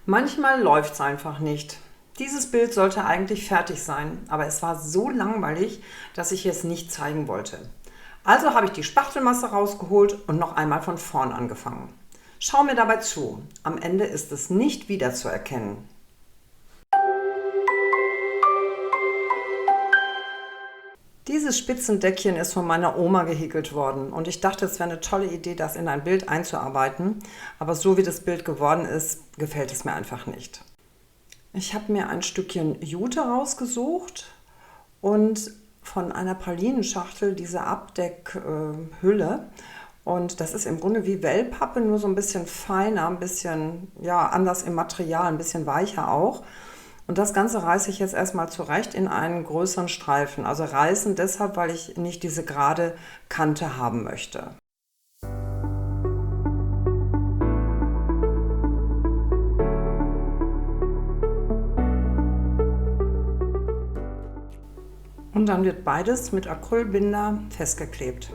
Manchmal läuft es einfach nicht. Dieses Bild sollte eigentlich fertig sein, aber es war so langweilig, dass ich es nicht zeigen wollte. Also habe ich die Spachtelmasse rausgeholt und noch einmal von vorn angefangen. Schau mir dabei zu. Am Ende ist es nicht wiederzuerkennen. Dieses Spitzendeckchen ist von meiner Oma gehäkelt worden und ich dachte, es wäre eine tolle Idee, das in ein Bild einzuarbeiten, aber so wie das Bild geworden ist, gefällt es mir einfach nicht. Ich habe mir ein Stückchen Jute rausgesucht und von einer Pralinenschachtel diese Abdeckhülle. Und das ist im Grunde wie Wellpappe, nur so ein bisschen feiner, ein bisschen anders im Material, ein bisschen weicher auch. Und das Ganze reiße ich jetzt erstmal zurecht in einen größeren Streifen. Also reißen deshalb, weil ich nicht diese gerade Kante haben möchte. Und dann wird beides mit Acrylbinder festgeklebt.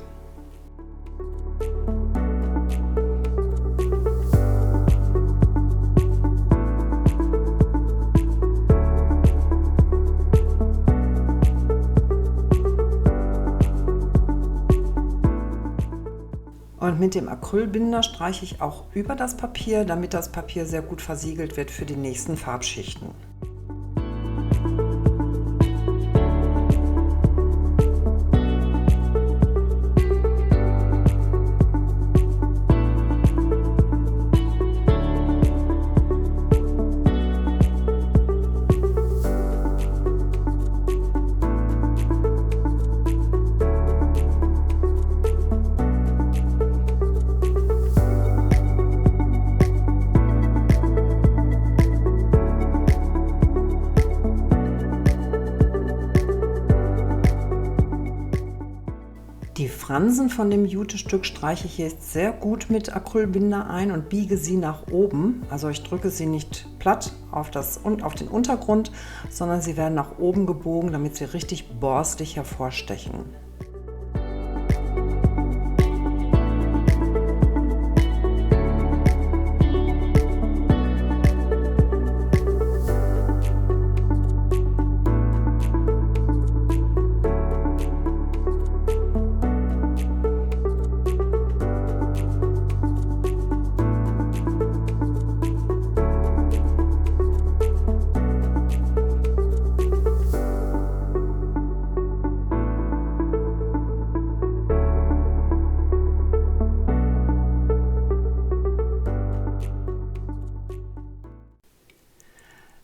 Und mit dem Acrylbinder streiche ich auch über das Papier, damit das Papier sehr gut versiegelt wird für die nächsten Farbschichten. Die Fransen von dem Jutestück streiche ich jetzt sehr gut mit Acrylbinder ein und biege sie nach oben. Also ich drücke sie nicht platt auf den Untergrund, sondern sie werden nach oben gebogen, damit sie richtig borstig hervorstechen.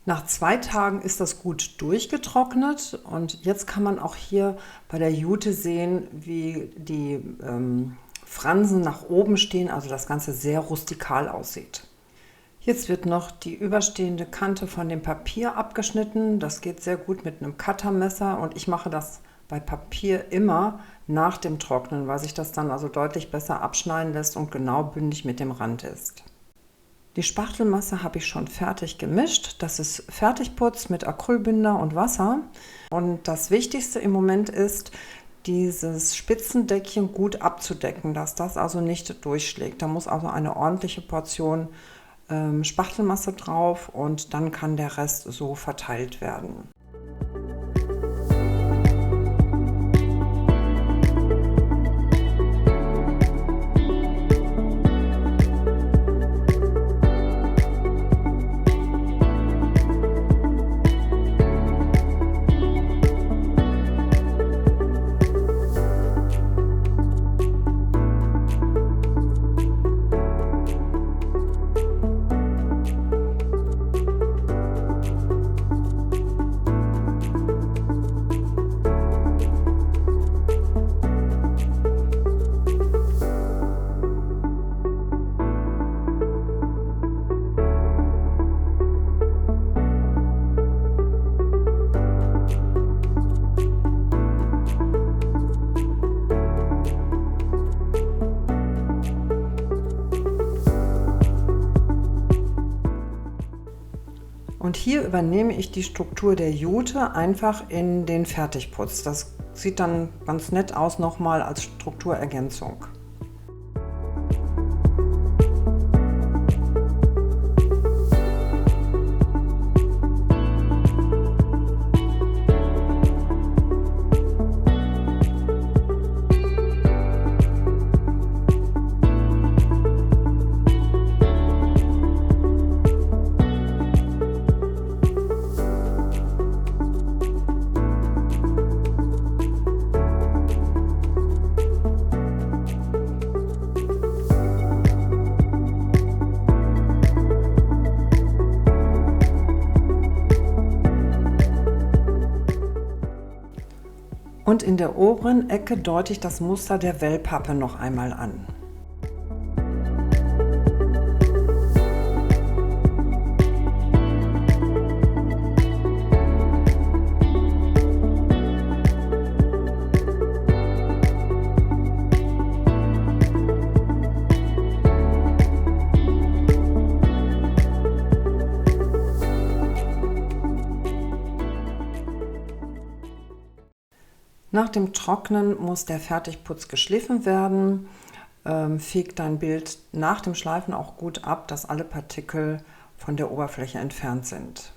Nach 2 Tagen ist das gut durchgetrocknet und jetzt kann man auch hier bei der Jute sehen, wie die Fransen nach oben stehen, also das Ganze sehr rustikal aussieht. Jetzt wird noch die überstehende Kante von dem Papier abgeschnitten. Das geht sehr gut mit einem Cuttermesser und ich mache das bei Papier immer nach dem Trocknen, weil sich das dann also deutlich besser abschneiden lässt und genau bündig mit dem Rand ist. Die Spachtelmasse habe ich schon fertig gemischt. Das ist Fertigputz mit Acrylbinder und Wasser. Und das Wichtigste im Moment ist, dieses Spitzendeckchen gut abzudecken, dass das also nicht durchschlägt. Da muss also eine ordentliche Portion Spachtelmasse drauf und dann kann der Rest so verteilt werden. Und hier übernehme ich die Struktur der Jute einfach in den Fertigputz. Das sieht dann ganz nett aus nochmal als Strukturergänzung. Und in der oberen Ecke deute ich das Muster der Wellpappe noch einmal an. Nach dem Trocknen muss der Fertigputz geschliffen werden. Feg dein Bild nach dem Schleifen auch gut ab, dass alle Partikel von der Oberfläche entfernt sind.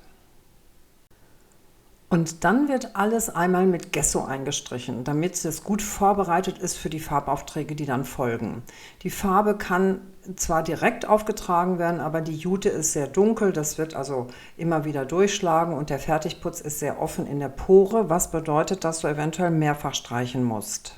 Und dann wird alles einmal mit Gesso eingestrichen, damit es gut vorbereitet ist für die Farbaufträge, die dann folgen. Die Farbe kann zwar direkt aufgetragen werden, aber die Jute ist sehr dunkel, das wird also immer wieder durchschlagen und der Fertigputz ist sehr offen in der Pore, was bedeutet, dass du eventuell mehrfach streichen musst.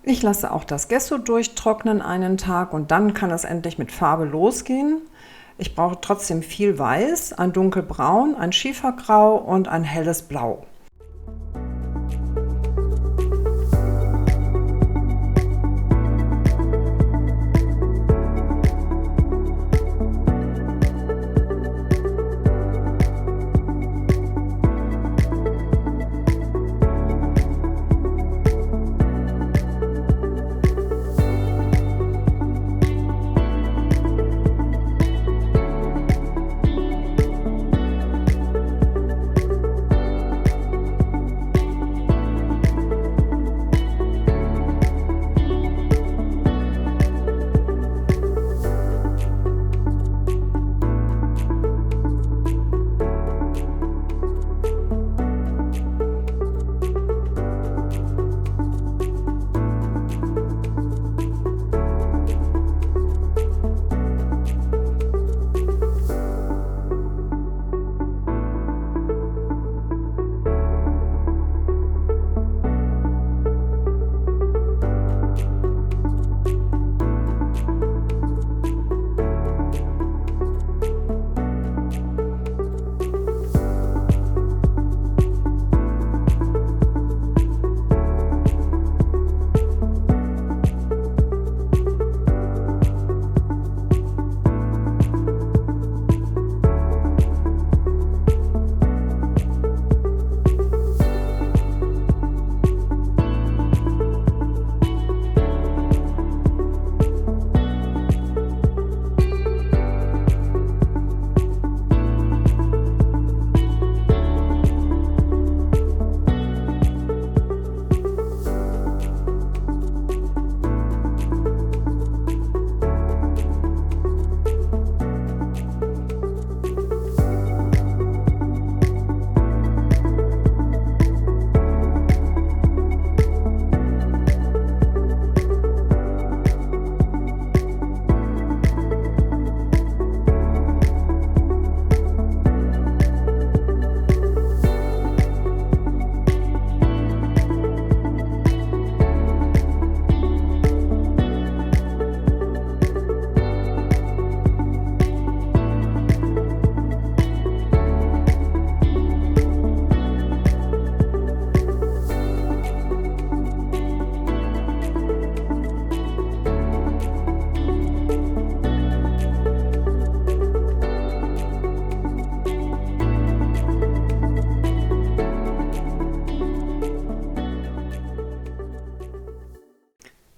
Ich lasse auch das Gesso durchtrocknen einen Tag und dann kann es endlich mit Farbe losgehen. Ich brauche trotzdem viel Weiß, ein dunkelbraun, ein Schiefergrau und ein helles Blau.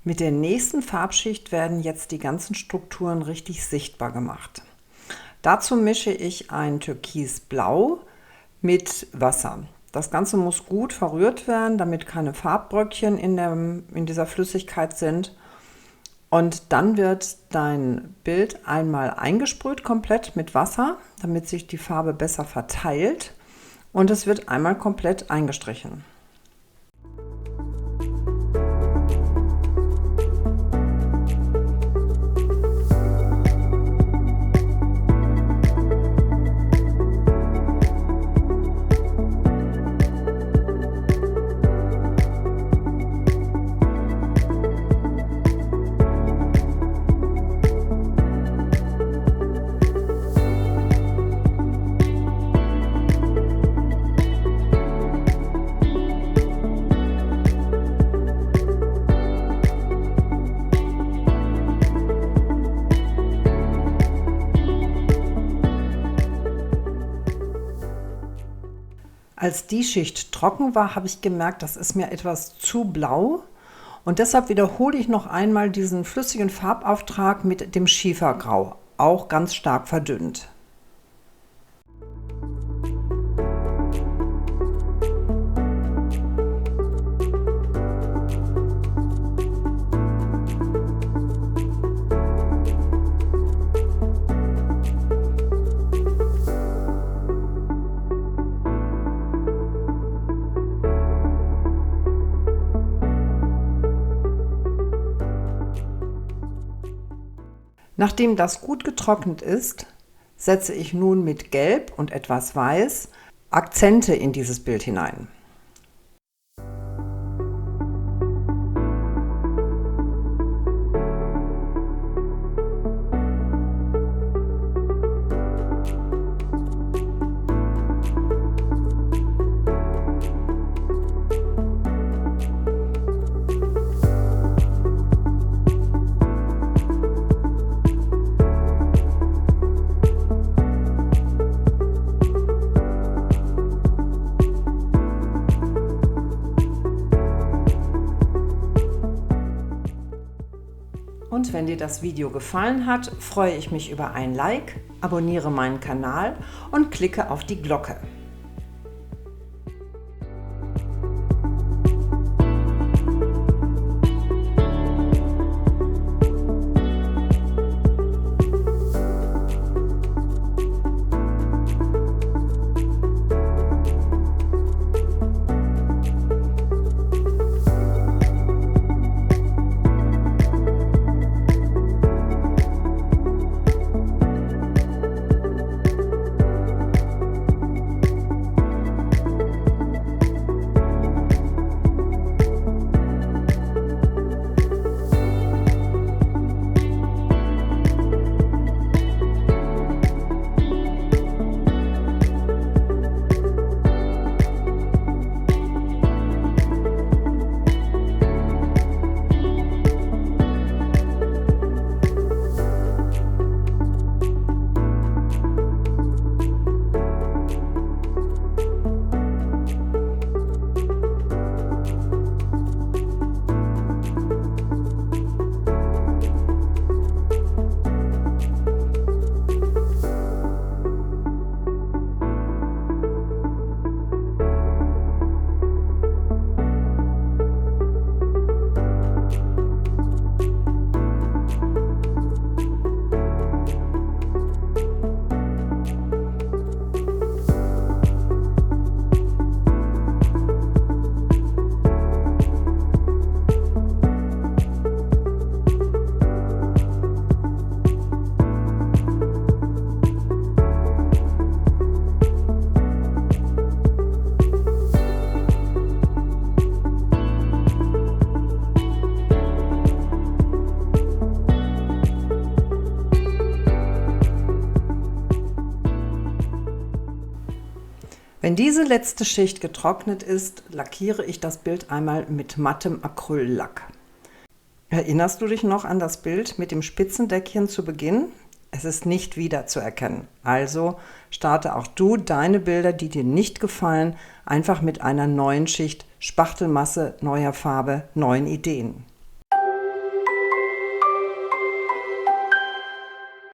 Mit der nächsten Farbschicht werden jetzt die ganzen Strukturen richtig sichtbar gemacht. Dazu mische ich ein Türkisblau mit Wasser. Das Ganze muss gut verrührt werden, damit keine Farbbröckchen in dieser Flüssigkeit sind. Und dann wird dein Bild einmal eingesprüht komplett mit Wasser, damit sich die Farbe besser verteilt. Und es wird einmal komplett eingestrichen. Als die Schicht trocken war, habe ich gemerkt, das ist mir etwas zu blau. Und deshalb wiederhole ich noch einmal diesen flüssigen Farbauftrag mit dem Schiefergrau, auch ganz stark verdünnt. Nachdem das gut getrocknet ist, setze ich nun mit Gelb und etwas Weiß Akzente in dieses Bild hinein. Und wenn dir das Video gefallen hat, freue ich mich über ein Like, abonniere meinen Kanal und klicke auf die Glocke. Wenn diese letzte Schicht getrocknet ist, lackiere ich das Bild einmal mit mattem Acryllack. Erinnerst du dich noch an das Bild mit dem Spitzendeckchen zu Beginn? Es ist nicht wiederzuerkennen. Also starte auch du deine Bilder, die dir nicht gefallen, einfach mit einer neuen Schicht Spachtelmasse, neuer Farbe, neuen Ideen.